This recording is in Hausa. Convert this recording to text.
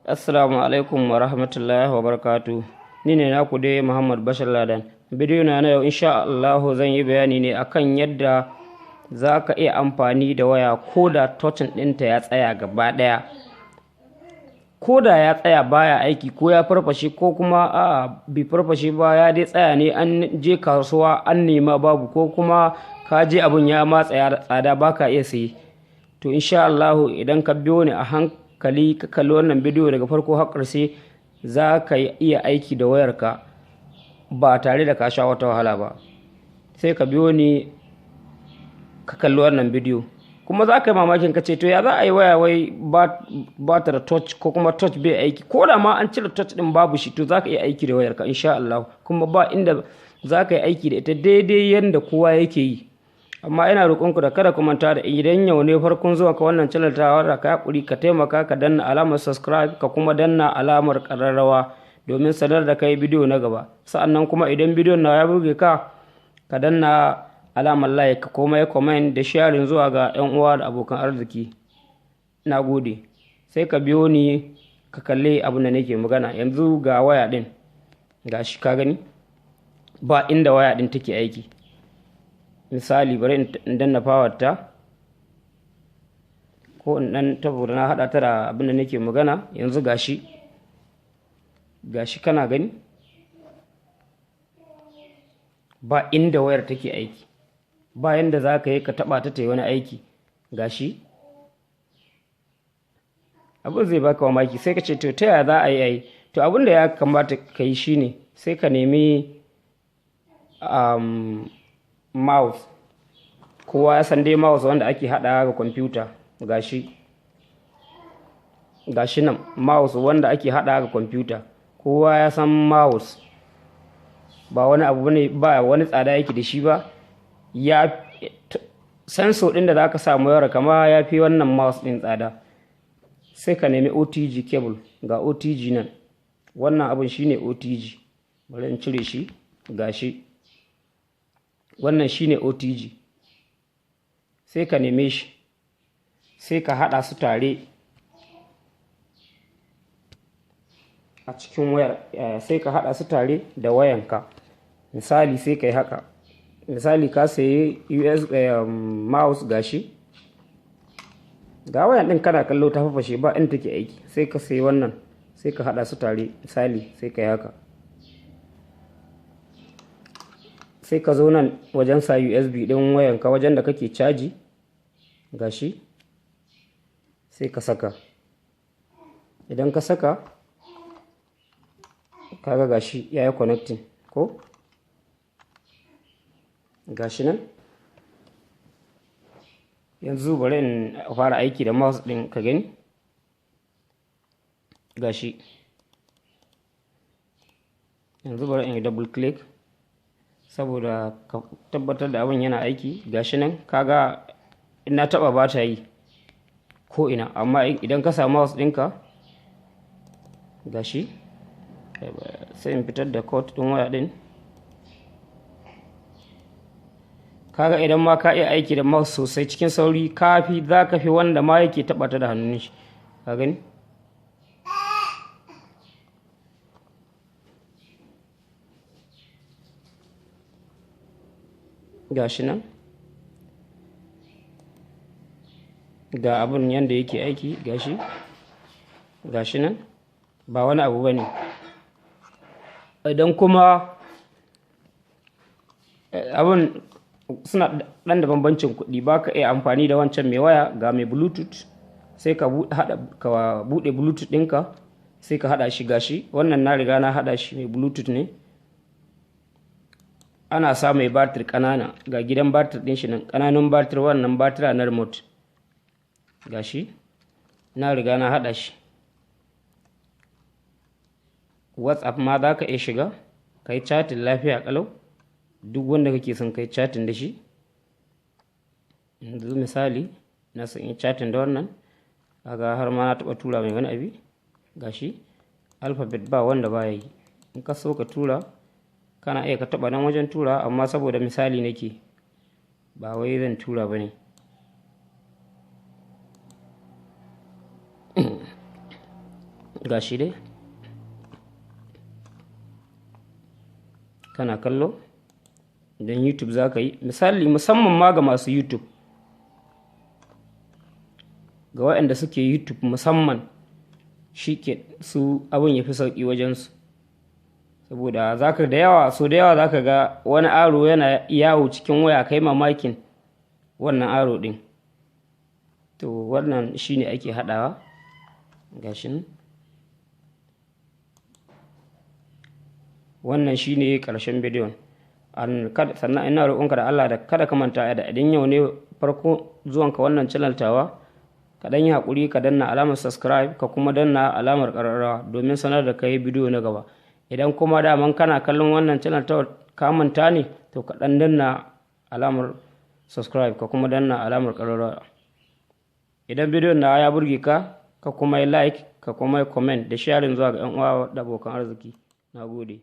Assalamu alaikum wa rahmatullahi wa barakatu. Ni ne naku dai Muhammad Bashir Ladan. Bidiyo na yau insha Allah zan yi bayani ne akan yadda za ka iya amfani da waya ko da touch ɗinta ya tsaya gaba ɗaya. Ko da ya tsaya baya aiki ko ya farfashe ko kuma bai farfashe ba, ya dai tsaya ne, an je kasuwa an nema babu, ko kuma ka je abun ya matsa tsada baka iya saye. To insha Allah idan ka biyo ni a hankali ka kalli wannan bidiyo daga farko har ƙarshe, za ka iya aiki da wayarka ba tare da ka sha wata wahala ba. Sai ka biyo ni ka kalli wannan bidiyo, kuma za ka yi mamakin ka ce to ya za a yi waya wai ba ta da touch ko kuma touch bai aiki. Ko da ma an cire touch din babu shi, to za ka iya aiki da wayarka insha Allah, kuma ba inda za ka yi aiki da ita daidai yadda kowa yake yi. Amma ina roƙonku da kada ku manta da idan yau ne farkon zuwa ka wannan channel ta wadda ka hakuri ka taimaka ka danna alamar subscribe ka kuma danna alamar ƙararrawa domin sanar da kai bidiyo na gaba. Sa'annan kuma idan bidiyon na ya burge ka, ka danna alamar like ka kuma ya comment da sharing zuwa ga 'yan uwa da abokan arziki. Na gode. Sai ka biyo ni ka kalli abin da nake magana. Yanzu ga waya din, gashi ka gani ba inda waya din take aiki. Misali bari in danna power ta, ko in dan saboda na hada ta da abin da nake magana. Yanzu gashi kana gani ba inda wayar take aiki, ba yanda za ka yi ka taba ta yi wani aiki. Gashi abin zai baka mamaki, sai ka ce to ta yaya za a yi. To abin da ya kamata ka yi shine sai ka nemi mouse. Kowa ya san dai mouse wanda ake hada ga kwamfuta. Gashi nan mouse wanda ake hada ga kwamfuta. Kowa ya san mouse ba wani abu ne, ba wani tsada yake da shi ba. Ya sensor din da zaka samu wayar kama ya fi wannan mouse din tsada. Sai ka nemi OTG cable. Ga OTG nan, wannan abun shine OTG. Bari in cire shi. Gashi wannan shine OTG. Sai ka neme shi, sai ka hada su tare a cikin wayar. Sai ka hada su tare da wayanka. Misali sai ka yi haka. Misali ka sayi mouse, gashi ga wayan din kana kallo ta fafashe ba inda take aiki. Sai ka sayi wannan, sai ka hada su tare. Misali sai ka yi haka. Sai ka zo nan wajen sa USB din wayanka, wajen da kake caji. Gashi sai ka saka. Idan ka saka, kaga gashi yayi connecting ko? Gashi nan. Yanzu bari in fara aiki da mouse din ka gani. Gashi yanzu bari in yi double click saboda ka tabbatar da abin yana aiki. Gashi nan kaga ina taba ba ta yi ko ina, amma idan ka samu mouse ɗinka, gashi sai in fitar da code ɗin waya ɗin. Kaga idan ma ka iya aiki da mouse sosai cikin sauri, za ka fi wanda ma yake taba ta da hannun shi. Ka gani gashi nan ga abun yanda yake aiki. Gashi nan ba wani abu bane. Idan kuma abun suna dan da bambancin kuɗi, baka iya amfani da wancan mai waya ga mai bluetooth, sai ka bude bluetooth ɗinka, sai ka hada shi. Gashi wannan na riga na hada shi mai bluetooth ne. Ana sa mai batir kanana, ga gidan batir din shi nan, kananun batir, wannan batira na remote. Gashi na riga na hada shi. WhatsApp ma za ka iya shiga ka yi chatting lafiya kalau, duk wanda kake son ka yi chatting da shi. Yanzu misali na son yi chatting da wannan, kaga har ma na taba tura mai wani abi. Gashi alphabet ba wanda baya yi. In ka so ka tura, kana iya ka taba nan wajen tura, amma saboda misali nake, ba wai zan tura bane. gashi dai kana kallo. Idan YouTube za ka yi misali, musamman ma ga masu YouTube, ga waɗanda suke YouTube musamman, shi ke su abin ya fi sauƙi wajensu, saboda da yawa za ka ga wani aro yana yawo cikin waya kai mamakin wannan aro ɗin. To wannan shi ne ake haɗawa gashi nan. Wannan shi ne ƙarshen bidiyon. Sannan ina roƙonka da Allah da kada ka manta da idan yau ne farko zuwanka wannan channel tawa, ka dan yi haƙuri ka danna alamar subscribe ka kuma danna alamar ƙararrawa domin sanar da kai bidiyo na gaba. Idan kuma daman kana kallon wannan channel ta ka manta ne, to ka dan danna alamar subscribe ka kuma danna alamar ƙararrawa. Idan bidiyon na ya burge ka, ka kuma yi like ka kuma yi comment da sharing zuwa ga 'yan uwa da abokan arziki. Na gode.